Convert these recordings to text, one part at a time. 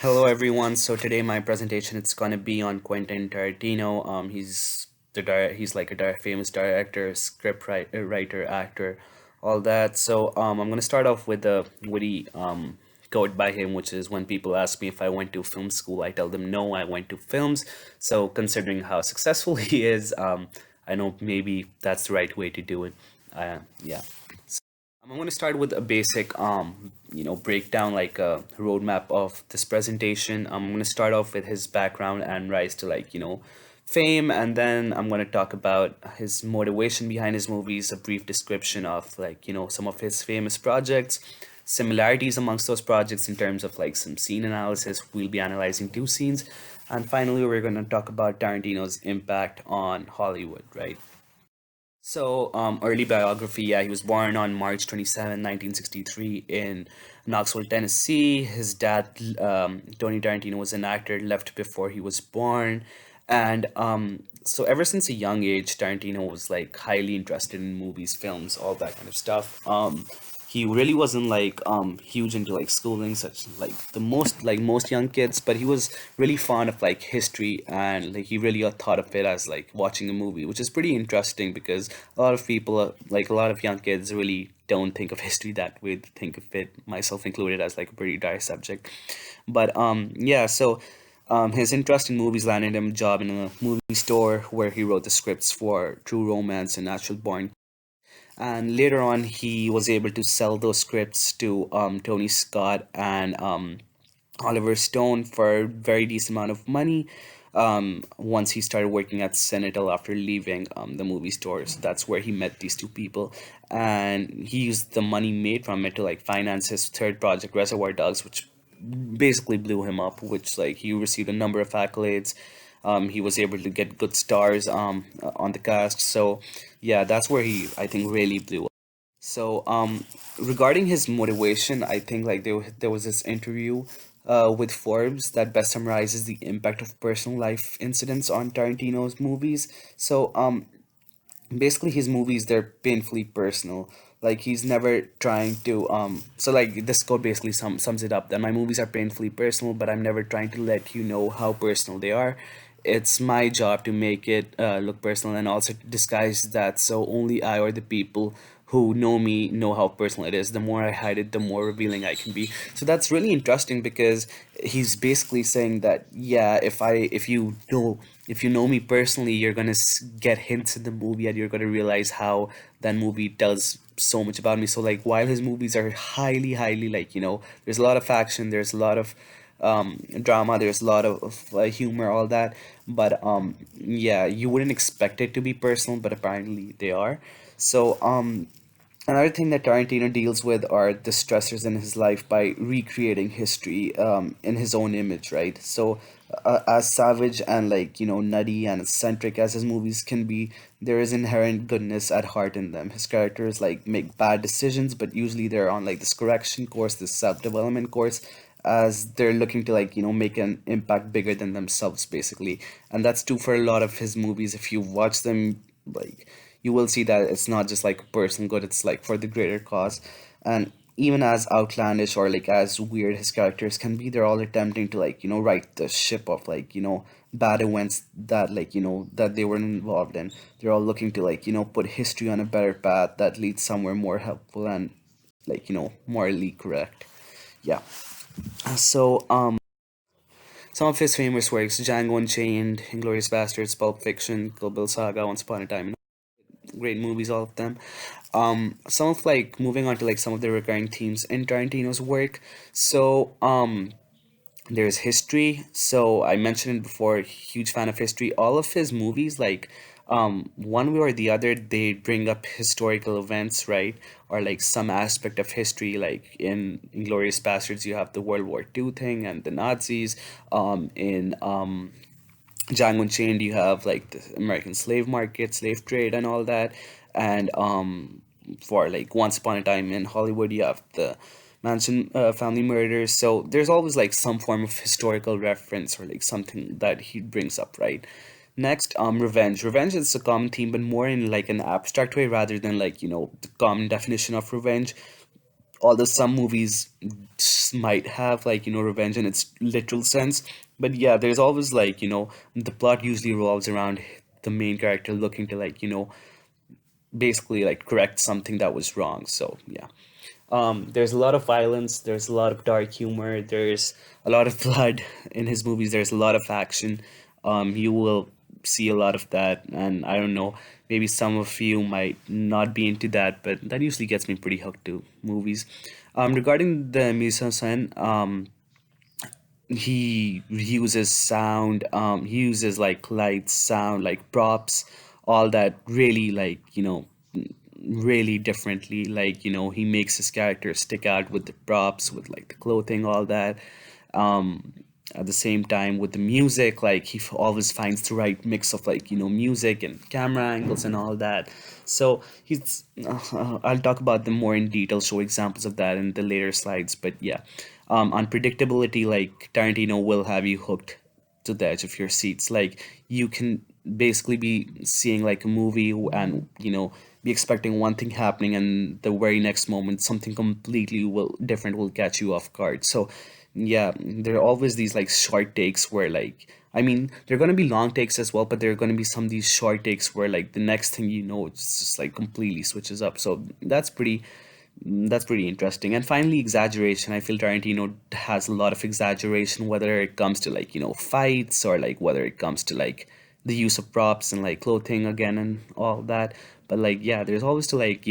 Hello everyone. So today my presentation it's gonna be on Quentin Tarantino. He's like a famous director, writer, actor, all that. So I'm gonna start off with a witty quote by him, which is when people ask me if I went to film school, I tell them no, I went to films. So considering how successful he is, I know maybe that's the right way to do it. Yeah. I'm going to start with a basic, breakdown, like a roadmap of this presentation. I'm going to start off with his background and rise to fame, and then I'm going to talk about his motivation behind his movies, a brief description of some of his famous projects, similarities amongst those projects in terms of like some scene analysis. We'll be analyzing two scenes, and finally we're going to talk about Tarantino's impact on Hollywood, right? Early biography. Yeah, he was born on March 27, 1963, in Knoxville, Tennessee. His dad, Tony Tarantino, was an actor, left before he was born. And ever since a young age, Tarantino was like highly interested in movies, films, all that kind of stuff. He really wasn't huge into like schooling, such like the most young kids, but he was really fond of like history, and like he really thought of it as like watching a movie, which is pretty interesting because a lot of people like a lot of young kids really don't think of history that way. They think of it, myself included, as like a pretty dry subject. But his interest in movies landed him a job in a movie store where he wrote the scripts for True Romance and Natural Born, and later on he was able to sell those scripts to Tony Scott and Oliver Stone for a very decent amount of money. Once he started working at Senegal after leaving the movie store, so that's where he met these two people, and he used the money made from it to like finance his third project, Reservoir Dogs, which basically blew him up. Which like he received a number of accolades. He was able to get good stars on the cast. So yeah, that's where he, I think, really blew up. So regarding his motivation, I think like there was this interview with Forbes that best summarizes the impact of personal life incidents on Tarantino's movies. So basically his movies, they're painfully personal. Like he's never trying to like this quote basically sums it up, that my movies are painfully personal, but I'm never trying to let you know how personal they are. It's my job to make it look personal and also disguise that, so only I or the people who know me know how personal it is. The more I hide it, the more revealing I can be. So that's really interesting because he's basically saying that, yeah, if you know me personally, you're gonna get hints in the movie, and you're gonna realize how that movie tells so much about me. So like while his movies are highly there's a lot of action, there's a lot of drama, there's a lot of humor, all that, but yeah, you wouldn't expect it to be personal, but apparently they are. So another thing that Tarantino deals with are the stressors in his life by recreating history in his own image, right? So as savage and nutty and eccentric as his movies can be, there is inherent goodness at heart in them. His characters like make bad decisions, but usually they're on like this correction course, this self-development course, as they're looking to make an impact bigger than themselves, basically. And that's true for a lot of his movies. If you watch them, like you will see that it's not just like personal good, it's like for the greater cause. And even as outlandish or like as weird his characters can be, they're all attempting to right the ship of bad events that that they were involved in. They're all looking to put history on a better path that leads somewhere more helpful and morally correct. Yeah. Some of his famous works: Django Unchained, Inglourious Basterds, Pulp Fiction, Kill Bill Saga, Once Upon a Time, great movies, all of them. Some of moving on to some of the recurring themes in Tarantino's work. There's history. So I mentioned it before, huge fan of history. All of his movies, one way or the other, they bring up historical events, right? Or like some aspect of history. Like in Inglorious Bastards, you have the World War II thing and the Nazis. In Django Unchained, you have like the American slave market, slave trade, and all that. And for like Once Upon a Time in Hollywood, you have the Manson family murders. So there's always like some form of historical reference or like something that he brings up, right? Next, revenge. Revenge is a common theme, but more in like an abstract way rather than the common definition of revenge. although some movies might have like revenge in its literal sense, but yeah, there's always like the plot usually revolves around the main character looking to like basically like correct something that was wrong. So yeah, there's a lot of violence, there's a lot of dark humor, there's a lot of blood in his movies, there's a lot of action. You will see a lot of that, and I don't know, maybe some of you might not be into that, but that usually gets me pretty hooked to movies. Regarding the mise en scène, he uses sound, he uses like lights, sound, like props, all that really like really differently. Like he makes his character stick out with the props, with like the clothing, all that. um at the same time with the music, like always finds the right mix of like music and camera angles and all that. So he's I'll talk about them more in detail, show examples of that in the later slides, but yeah, unpredictability, like Tarantino will have you hooked to the edge of your seats. Like you can basically be seeing like a movie and be expecting one thing happening, and the very next moment something completely will different will catch you off guard. So yeah, there are always these like short takes where like, I mean, there are going to be long takes as well, but there are going to be some of these short takes where like the next thing it's just like completely switches up. So that's pretty interesting. And finally, exaggeration. I feel Tarantino has a lot of exaggeration, whether it comes to like fights, or like whether it comes to like the use of props and like clothing again and all that. But like yeah, there's always to like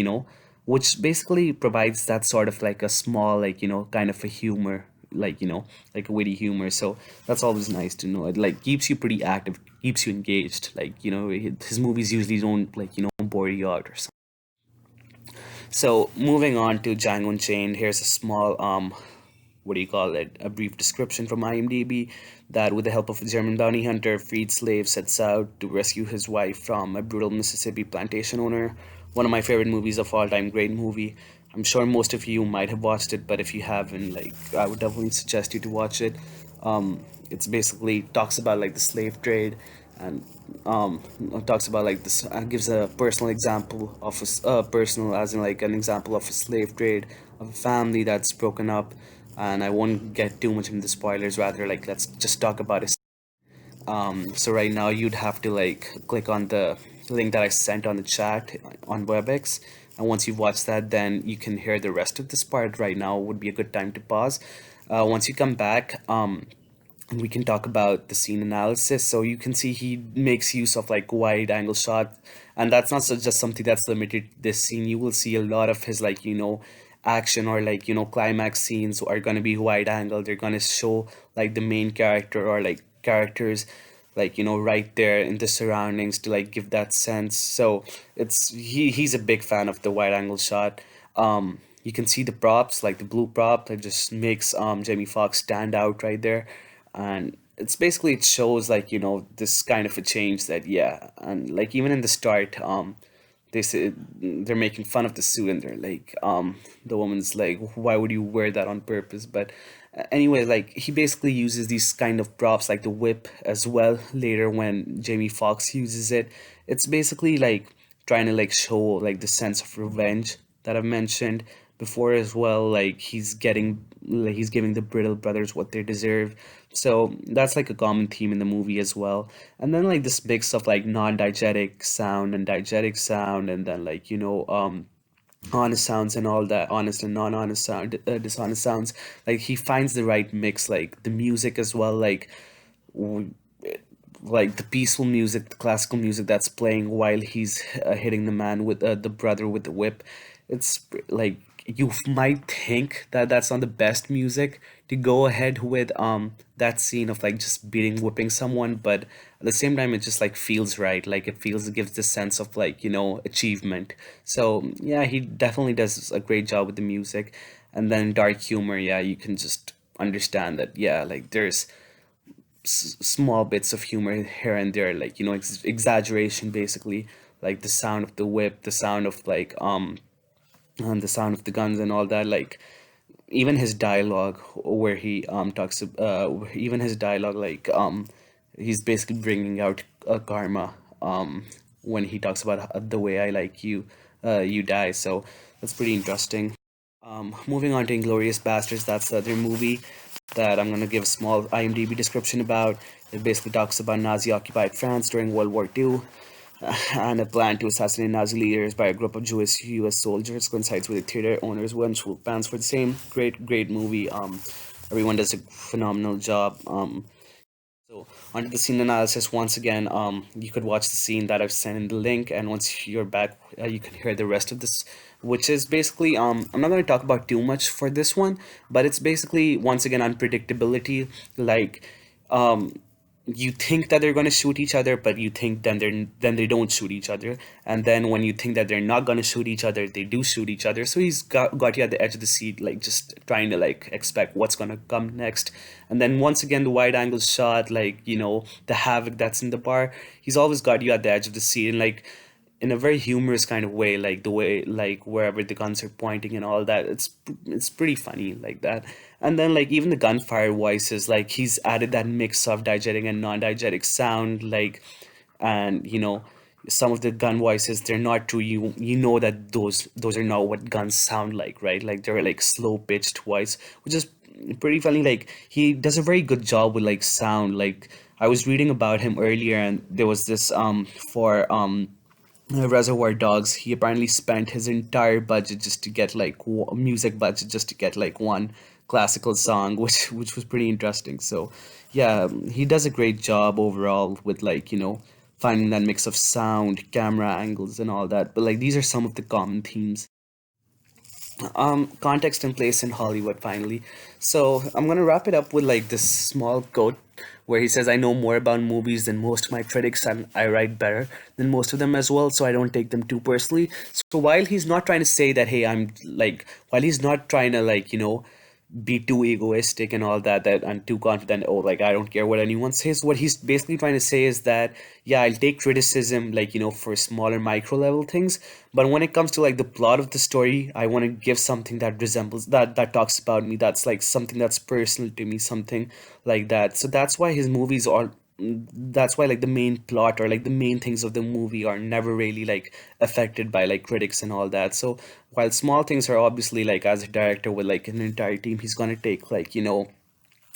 which basically provides that sort of like a small like kind of a humor, like like a witty humor. So that's always nice to know. It like keeps you pretty active, keeps you engaged. Like his movies usually don't like bore you out or something. So moving on to Django Unchained, here's a small what do you call it? A brief description from IMDb, that with the help of a German bounty hunter, freed slave sets out to rescue his wife from a brutal Mississippi plantation owner. One of my favorite movies of all time, great movie. I'm sure most of you might have watched it, but if you haven't, like I would definitely suggest you to watch it. It's basically talks about like the slave trade, and talks about like this, gives a personal example of personal as in like an example of a slave trade, of a family that's broken up. And I won't get too much into the spoilers, rather like let's just talk about it. So right now you'd have to like click on the link that I sent on the chat on WebEx, and once you've watched that, then you can hear the rest of this part. Right now would be a good time to pause. Once you come back, and we can talk about the scene analysis. So you can see he makes use of like wide angle shot, and that's not just something that's limited to this scene. You will see a lot of his like action or like climax scenes are going to be wide angle. They're going to show like the main character or like characters like right there in the surroundings to like give that sense. So he's a big fan of the wide angle shot. You can see the props, like the blue prop that just makes Jamie Foxx stand out right there. And it's basically, it shows like this kind of a change that, yeah. And like even in the start, they say they're making fun of the suit, and they're like the woman's like, why would you wear that on purpose? But anyway, like he basically uses these kind of props like the whip as well later when Jamie Foxx uses it. It's basically like trying to like show like the sense of revenge that I've mentioned before as well. Like he's giving the Brittle brothers what they deserve. So that's like a common theme in the movie as well. And then like this mix of like non-diegetic sound and diegetic sound, and then like honest sounds and all that, honest and non-honest sound, dishonest sounds. Like he finds the right mix, like the music as well, w- like the peaceful music, the classical music that's playing while he's hitting the man with the brother with the whip. It's like you might think that that's not the best music to go ahead with that scene of like just whipping someone, but at the same time it just like feels right. Like it gives this sense of like achievement. So yeah, he definitely does a great job with the music. And then dark humor, yeah, you can just understand that, yeah, like there's small bits of humor here and there, like exaggeration basically, like the sound of the whip, the sound of like and the sound of the guns and all that. Like even his dialogue where he talks even his dialogue, like he's basically bringing out karma when he talks about the way I like you, you die. So that's pretty interesting. Moving on to Inglorious Bastards, that's the other movie that I'm gonna give a small IMDb description about. It basically talks about Nazi-occupied France during World War II, and a plan to assassinate Nazi leaders by a group of Jewish U.S. soldiers coincides with the theater owners' vengeful plans for the same. Great, great movie. Everyone does a phenomenal job. So onto the scene analysis once again. You could watch the scene that I've sent in the link, and once you're back, you can hear the rest of this, which is basically I'm not going to talk about too much for this one, but it's basically once again unpredictability. Like, um, you think that they're going to shoot each other, but you think then they don't shoot each other, and then when you think that they're not going to shoot each other, they do shoot each other. So he's got you at the edge of the seat, like just trying to like expect what's going to come next. And then once again the wide angle shot, like the havoc that's in the bar, he's always got you at the edge of the seat, and like in a very humorous kind of way, like the way like wherever the guns are pointing and all that, it's pretty funny like that. And then like even the gunfire voices, like he's added that mix of diegetic and non-diegetic sound, like, and some of the gun voices, they're not true. You know that those are not what guns sound like, right? Like they're like slow pitched voice, which is pretty funny. Like he does a very good job with like sound. Like I was reading about him earlier, and there was this for Reservoir Dogs, he apparently spent his entire budget just to get like music budget just to get like one classical song, which was pretty interesting. So yeah, he does a great job overall with like finding that mix of sound, camera angles, and all that. But like these are some of the common themes. Context and place in Hollywood finally. So I'm gonna wrap it up with like this small quote where he says, "I know more about movies than most of my critics, and I write better than most of them as well, so I don't take them too personally." So while he's not trying to say that, hey, while he's not trying to like be too egoistic and all that, and too confident, oh, like I don't care what anyone says, what he's basically trying to say is that, yeah, I'll take criticism like for smaller micro level things, but when it comes to like the plot of the story, I want to give something that resembles that talks about me, that's like something that's personal to me, something like that. So that's why his movies are that's why like the main plot or like the main things of the movie are never really like affected by like critics and all that. So while small things are obviously, like, as a director with like an entire team, he's gonna take like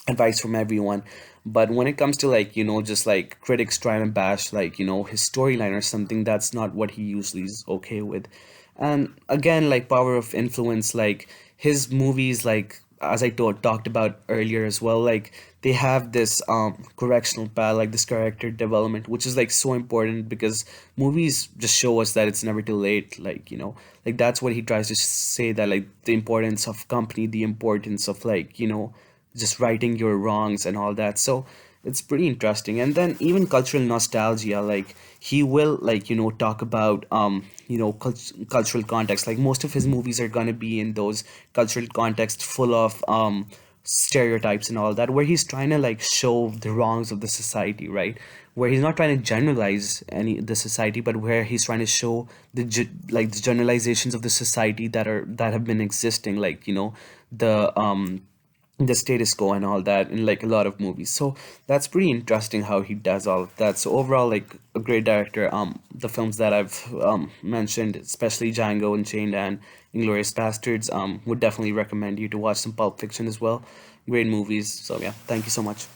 advice from everyone, but when it comes to like just like critics trying to bash like his storyline or something, that's not what he usually is okay with. And again, like power of influence, like his movies, like as I talked about earlier as well, like they have this correctional path, like this character development, which is like so important because movies just show us that it's never too late, like like that's what he tries to say, that like the importance of company, the importance of like just righting your wrongs and all that. So it's pretty interesting. And then even cultural nostalgia, like he will like talk about cultural context. Like most of his movies are going to be in those cultural contexts full of stereotypes and all that, where he's trying to like show the wrongs of the society, right? Where he's not trying to generalize any the society, but where he's trying to show like the generalizations of the society that have been existing, like the the status quo and all that in like a lot of movies. So that's pretty interesting how he does all of that. So overall, like a great director. The films that I've mentioned, especially Django Unchained and Inglorious Bastards, would definitely recommend you to watch some Pulp Fiction as well. Great movies. So yeah, thank you so much.